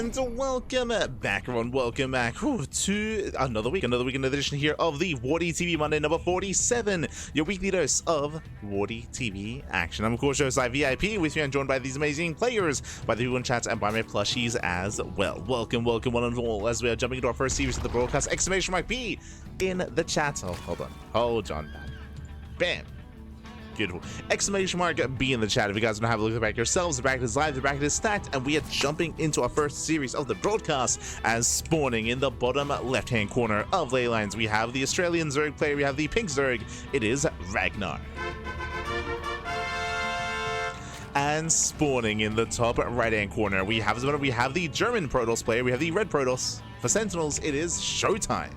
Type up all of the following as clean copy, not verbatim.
And welcome back, everyone. Welcome back to another week, another edition here of the WardiTV Monday number 47, your weekly dose of WardiTV action. I'm of course ShoWTimE VIP. With me, I'm joined by these amazing players, by the people in chat, and by my plushies as well. Welcome one and all, as we are jumping into our first series of the broadcast. Exclamation mark B in the chat. Oh, hold on, bam. Beautiful. Exclamation mark B in the chat if you guys want to have a look at the back yourselves. The bracket is live, the bracket is stacked, and we are jumping into our first series of the broadcast. As spawning in the bottom left-hand corner of ley lines, we have the Australian Zerg player, we have the pink Zerg, it is RaGnaR. And spawning in the top right-hand corner, we have the German Protoss player, we have the red Protoss. For Sentinels, it is ShoWTimE.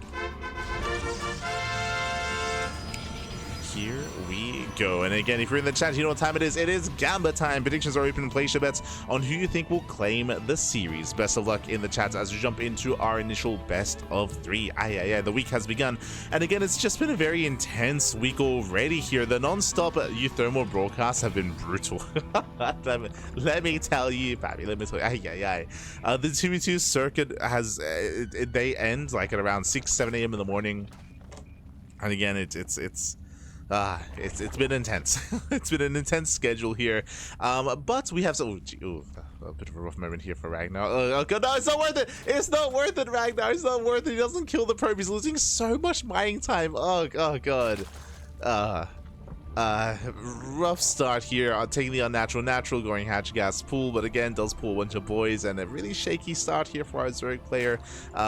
Here we go. And again, if you're in the chat, you know what time it is. It is Gamba time. Predictions are open. Place your bets on who you think will claim the series. Best of luck in the chat as we jump into our initial best of three. The week has begun. And again, it's just been a very intense week already here. The non-stop Euthermal broadcasts have been brutal. Let me tell you, Pappy, the 2v2 circuit has, they end like at around 6-7 a.m. in the morning. And again, it's been intense. It's been an intense schedule here, but we have a bit of a rough moment here for RaGnaR. Oh god, no, it's not worth it. It's not worth it, RaGnaR. It's not worth it. He doesn't kill the probe. He's losing so much mining time. Oh god. Rough start here on taking the unnatural going hatch gas pool, but again does pull a bunch of boys, and a really shaky start here for our Zerg player.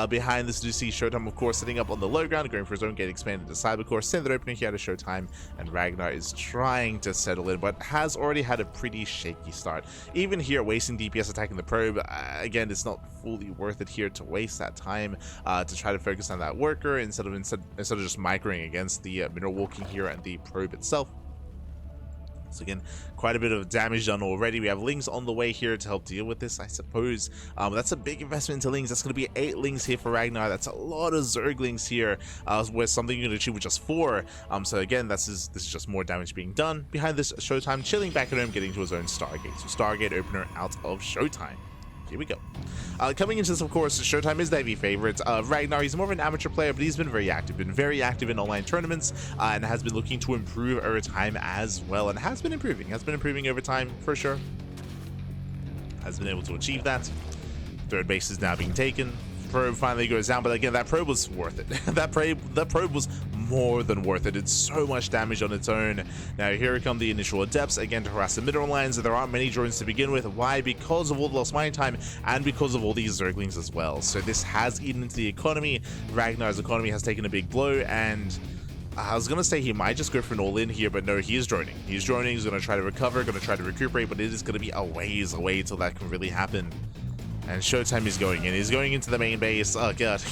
Behind this, do see ShoWTimE of course sitting up on the low ground, going for his own gate expanded to cyber core. Center opening here to ShoWTimE, and RaGnaR is trying to settle in, but has already had a pretty shaky start. Even here, wasting DPS attacking the probe, again, it's not fully worth it here to waste that time to try to focus on that worker instead of just microing against the mineral walking here and the probe itself. So again, quite a bit of damage done already. We have Lings on the way here to help deal with this, I suppose. That's a big investment into Lings. That's going to be 8 Lings here for RaGnaR. That's a lot of Zerglings here, where something you can achieve with just 4. So again, this is just more damage being done. Behind this, ShoWTimE chilling back at home, getting to his own Stargate. So Stargate opener out of ShoWTimE. Here we go. Coming into this, of course, ShoWTimE is the heavy favorite. RaGnaR, he's more of an amateur player, but he's been very active in online tournaments, and has been looking to improve over time as well, and has been improving over time for sure. Has been able to achieve that. Third base is now being taken. Probe finally goes down, but again, that probe was worth it. that probe was more than worth it. Did so much damage on its own. Now here come the initial adepts again to harass the mineral lines. There aren't many drones to begin with. Why? Because of all the lost mine time and because of all these Zerglings as well. So this has eaten into the economy. RaGnaR's economy has taken a big blow, and I was gonna say he might just go for an all-in here, but no, he is droning. He's droning. He's gonna try to recover, gonna try to recuperate, but it is gonna be a ways away till that can really happen. And ShoWTimE is going in. He's going into the main base. Oh god.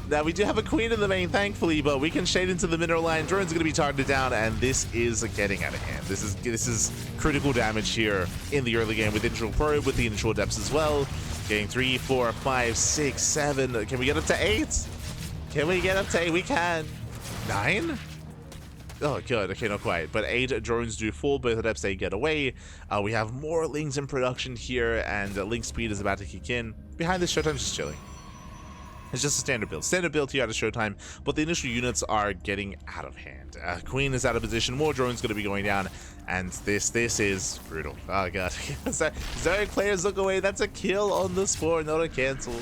Now we do have a queen in the main, thankfully, but we can shade into the mineral line. Drone's going to be targeted down, and this is getting out of hand. This is critical damage here in the early game with initial probe, with the initial adepts as well. Getting 3, 4, 5, 6, 7. Can we get up to 8? Can we get up to 8? We can. 9? Oh, good. Okay, not quite. But 8 drones do fall. Both adepts, they get away. We have more Lings in production here, and Link speed is about to kick in. Behind this, ShoWTime's just chilling. It's just a standard build here out of ShoWTimE, but the initial units are getting out of hand. Queen is out of position, more drones going to be going down, and this is brutal. Oh god. Zerg players look away. That's a kill on the spawn, not a cancel.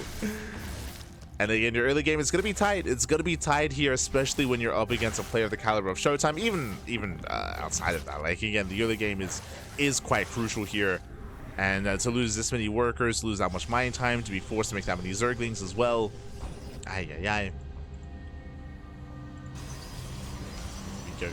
And again, your early game is going to be tight. It's going to be tight here, especially when you're up against a player of the caliber of ShoWTimE, even outside of that. Like, again, the early game is quite crucial here. And to lose this many workers, to lose that much mining time, to be forced to make that many Zerglings as well. Here we go.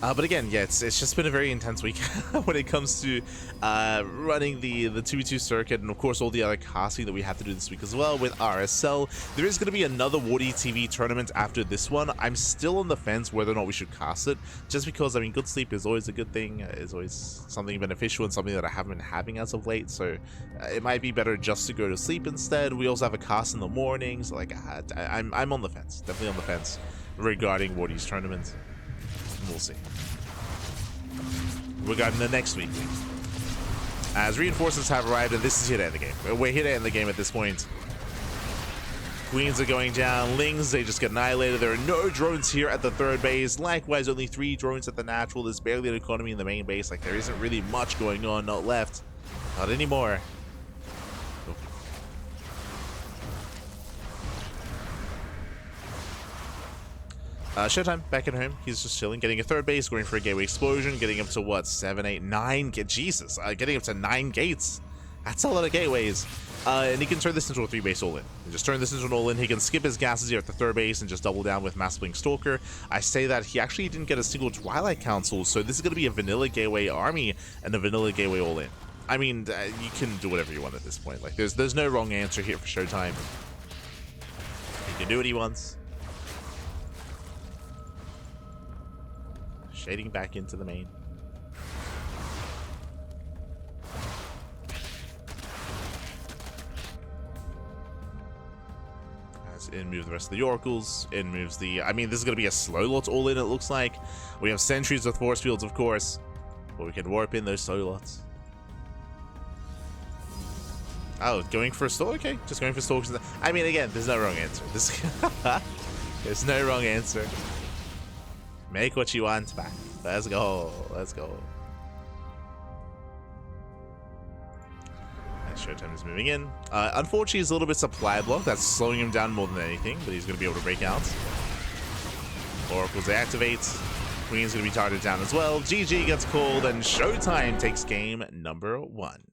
But again, yeah, it's just been a very intense week when it comes to running the 2v2 circuit, and of course all the other casting that we have to do this week as well with RSL. There is going to be another WardiTV tournament after this one. I'm still on the fence whether or not we should cast it, just because, I mean, good sleep is always a good thing, is always something beneficial and something that I haven't been having as of late, so it might be better just to go to sleep instead. We also have a cast in the mornings. Like, I'm on the fence, definitely on the fence regarding Wardi's tournament. We'll see. Regarding the next week. as reinforcements have arrived, and this is here to end the game. We're here to end the game at this point. Queens are going down. Lings, they just get annihilated. There are no drones here at the third base. Likewise, only 3 drones at the natural. There's barely an economy in the main base. Like, there isn't really much going on. Not left. Not anymore. ShoWTimE back at home. He's just chilling, getting a third base, going for a gateway explosion, getting up to what, 7, 8, 9? Jesus, getting up to 9 gates. That's a lot of gateways. And he can turn this into a 3-base all-in. Just turn this into an all-in. He can skip his gases here at the third base and just double down with Mass Blink Stalker. I say that he actually didn't get a single Twilight Council, so this is going to be a vanilla gateway army and a vanilla gateway all-in. I mean, you can do whatever you want at this point. Like, there's no wrong answer here for ShoWTimE. He can do what he wants. Shading back into the main. As in move the rest of the Oracles. In moves the... I mean, this is going to be a slow lot all in, it looks like. We have sentries with force fields, of course. But we can warp in those slow lots. Oh, going for a stall? Okay, just going for stalks. I mean, again, there's no wrong answer. There's no wrong answer. Make what you want back. Let's go. Let's go. And ShoWTimE is moving in. Unfortunately, he's a little bit supply block. That's slowing him down more than anything, but he's going to be able to break out. Oracles activate. Queen's going to be targeted down as well. GG gets called, and ShoWTimE takes game number 1.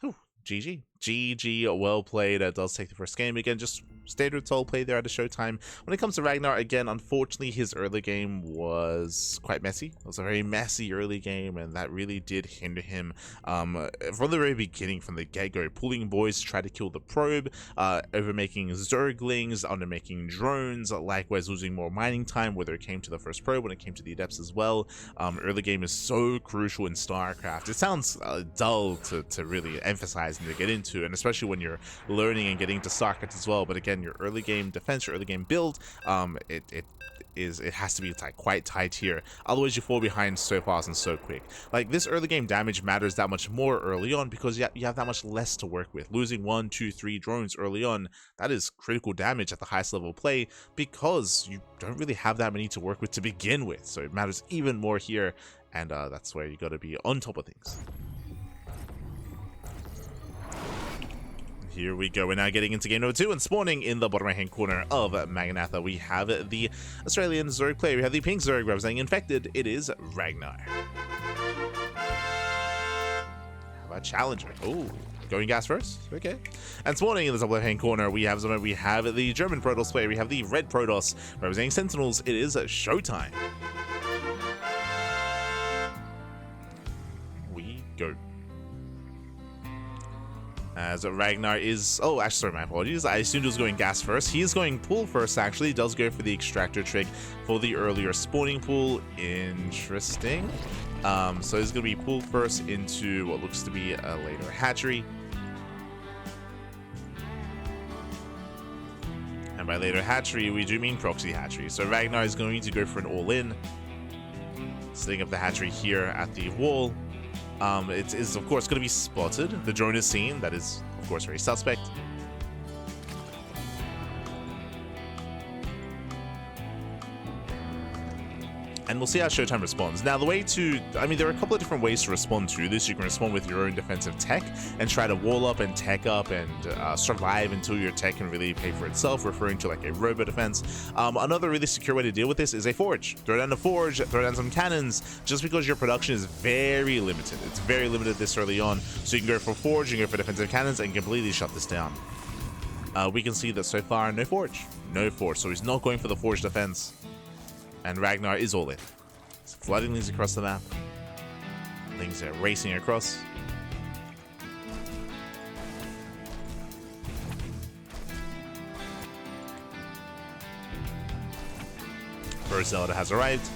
Ooh, GG. GG, well played. Does take the first game. Again, just standard toll play there at the ShoWTimE. When it comes to RaGnaR, again, unfortunately, his early game was quite messy. It was a very messy early game, and that really did hinder him from the very beginning, from the get-go. Pulling boys to try to kill the probe, overmaking Zerglings, undermaking drones, likewise losing more mining time, whether it came to the first probe, when it came to the Adepts as well. Early game is so crucial in StarCraft. It sounds dull to really emphasize and to get into, and especially when you're learning and getting into StarCraft as well. But again, your early game defense, your early game build, it has to be quite tight here. Otherwise, you fall behind so fast and so quick. Like, this early game damage matters that much more early on because you have that much less to work with. Losing 1, 2, 3 drones early on, that is critical damage at the highest level of play because you don't really have that many to work with to begin with. So it matters even more here, and that's where you got to be on top of things. Here we go. We're now getting into game number 2 and spawning in the bottom right-hand corner of Magnatha. We have the Australian Zerg player. We have the pink Zerg representing Infected. It is RaGnaR. How about Challenger? Oh, going gas first. Okay. And spawning in the top left-hand corner, we have the German Protoss player. We have the red Protoss representing Sentinels. It is ShoWTimE. We go. As RaGnaR is... Oh, actually, sorry, my apologies. I assumed he was going gas first. He is going pool first, actually. He does go for the extractor trick for the earlier spawning pool. Interesting. So he's going to be pooled first into what looks to be a later hatchery. And by later hatchery, we do mean proxy hatchery. So RaGnaR is going to go for an all-in. Setting up the hatchery here at the wall. It is, of course, going to be spotted. The drone is seen. That is, of course, very suspect. And we'll see how ShoWTimE responds. Now, the way to... I mean, there are a couple of different ways to respond to this. You can respond with your own defensive tech and try to wall up and tech up and survive until your tech can really pay for itself, referring to like a robo defense. Another really secure way to deal with this is a forge. Throw down the forge, throw down some cannons, just because your production is very limited. It's very limited this early on. So you can go for forge, you can go for defensive cannons, and completely shut this down. We can see that so far, no forge. No forge. So he's not going for the forge defense. And RaGnaR is all in. He's flooding things across the map. Things are racing across. First Zelda has arrived.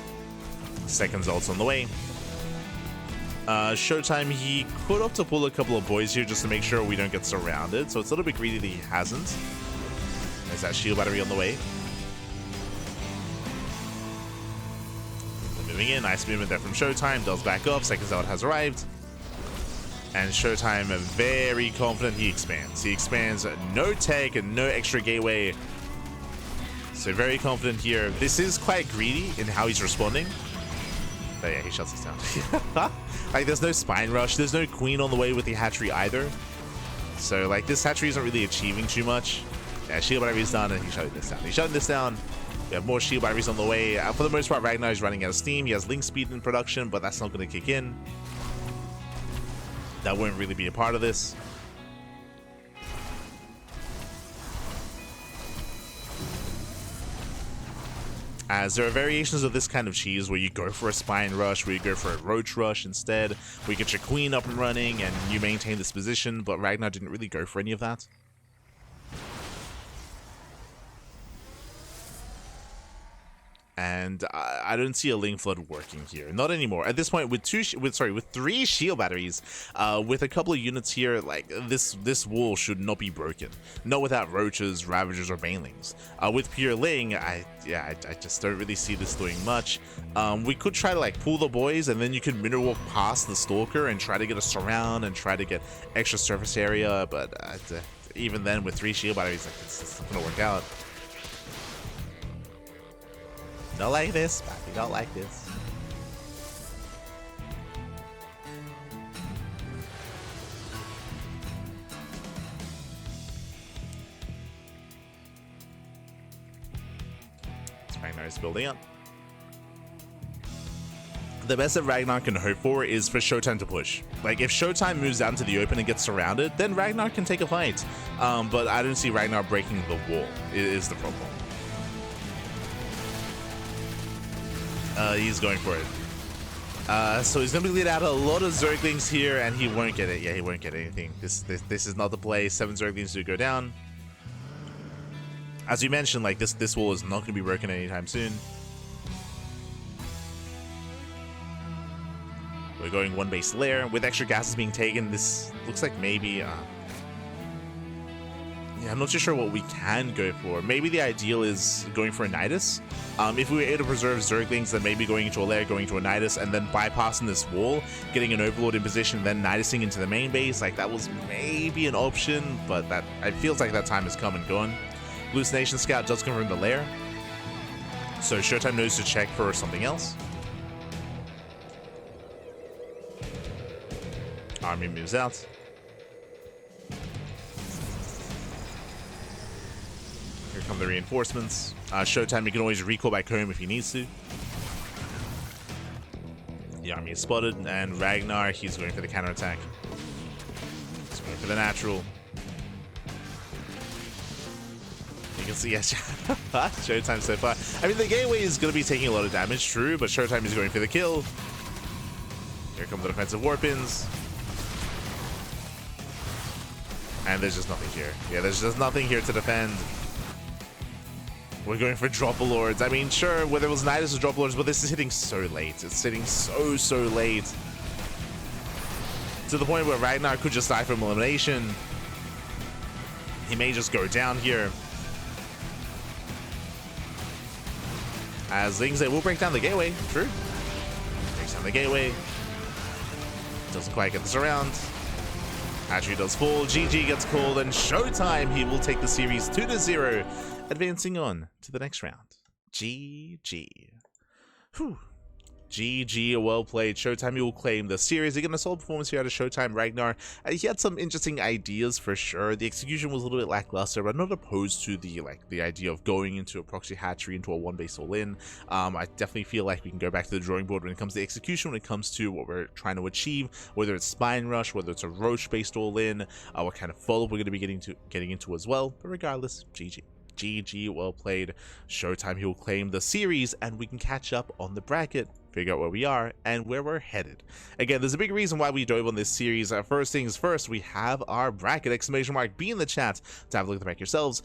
Second Zelda's on the way. ShoWTimE, he could opt to pull a couple of boys here just to make sure we don't get surrounded. So it's a little bit greedy that he hasn't. There's that shield battery on the way. Moving in, nice movement there from ShoWTimE. Does back up. Second Zelda has arrived. And ShoWTimE, very confident he expands. He expands, no tech and no extra gateway. So very confident here. This is quite greedy in how he's responding. But yeah, he shuts us down. Like, there's no spine rush. There's no queen on the way with the hatchery either. So, like, this hatchery isn't really achieving too much. Yeah, shield battery's done, and he's shutting this down. He's shutting this down. We have more shield batteries on the way. For the most part, RaGnaR is running out of steam. He has link speed in production, but that's not going to kick in. That won't really be a part of this. As there are variations of this kind of cheese where you go for a spine rush, where you go for a roach rush instead, where you get your queen up and running and you maintain this position, but RaGnaR didn't really go for any of that. And I don't see a link flood working here, not anymore. At this point, with three shield batteries, with a couple of units here, like this wall should not be broken. Not without roaches, ravagers, or banelings. With pure ling, I just don't really see this doing much. We could try to like pull the boys, and then you could mineral walk past the stalker and try to get a surround and try to get extra surface area. But even then, with three shield batteries, like it's not gonna work out. Don't like this, Pappy, don't like this. RaGnaR is building up. The best that RaGnaR can hope for is for ShoWTimE to push. Like, if ShoWTimE moves out into the open and gets surrounded, then RaGnaR can take a fight. But I don't see RaGnaR breaking the wall, is the problem. He's going for it. So he's going to be lead out a lot of Zerglings here, and he won't get it. Yeah, he won't get anything. This is not the play. 7 Zerglings do go down. As we mentioned, like this wall is not going to be broken anytime soon. We're going one base lair with extra gases being taken. This looks like maybe. Yeah, I'm not too sure what we can go for. Maybe the ideal is going for a Nidus. If we were able to preserve Zerglings, then maybe going into a lair, going into a Nidus, and then bypassing this wall, getting an Overlord in position, then Nidusing into the main base. Like, that was maybe an option, but that it feels like that time has come and gone. Hallucination Scout does confirm the lair, so ShoWTimE knows to check for something else. Army moves out. Here come the reinforcements. ShoWTimE, you can always recall back home if he needs to. The army is spotted, and RaGnaR, he's going for the counterattack. He's going for the natural. You can see, yes, ShoWTimE so far. I mean, the gateway is going to be taking a lot of damage, true, but ShoWTimE is going for the kill. Here come the defensive warpins. And there's just nothing here. Yeah, there's just nothing here to defend. We're going for Dropalords. I mean, sure, whether it was Nidus or Dropalords, but this is hitting so late. It's hitting so late. To the point where RaGnaR could just die from elimination. He may just go down here. As Lingze will break down the gateway. True. Breaks down the gateway. Doesn't quite get this around. Hatchery does fall. GG gets called, and ShoWTimE, he will take the series 2-0. Advancing on to the next round. GG. Whew. GG, well played. ShoWTimE will claim the series. Again, a solid performance here out of ShoWTimE. RaGnaR, he had some interesting ideas for sure. The execution was a little bit lackluster, but not opposed to the idea of going into a proxy hatchery, into a one-base all-in. I definitely feel like we can go back to the drawing board when it comes to execution, when it comes to what we're trying to achieve, whether it's spine rush, whether it's a roach-based all-in, what kind of follow-up we're going to be getting into as well. But regardless, GG. GG, well played. ShoWTimE, he will claim the series, and we can catch up on the bracket, figure out where we are and where we're headed. Again, there's a big reason why we dove on this series. First things first, we have our bracket, ! Be in the chat to have a look at the bracket yourselves.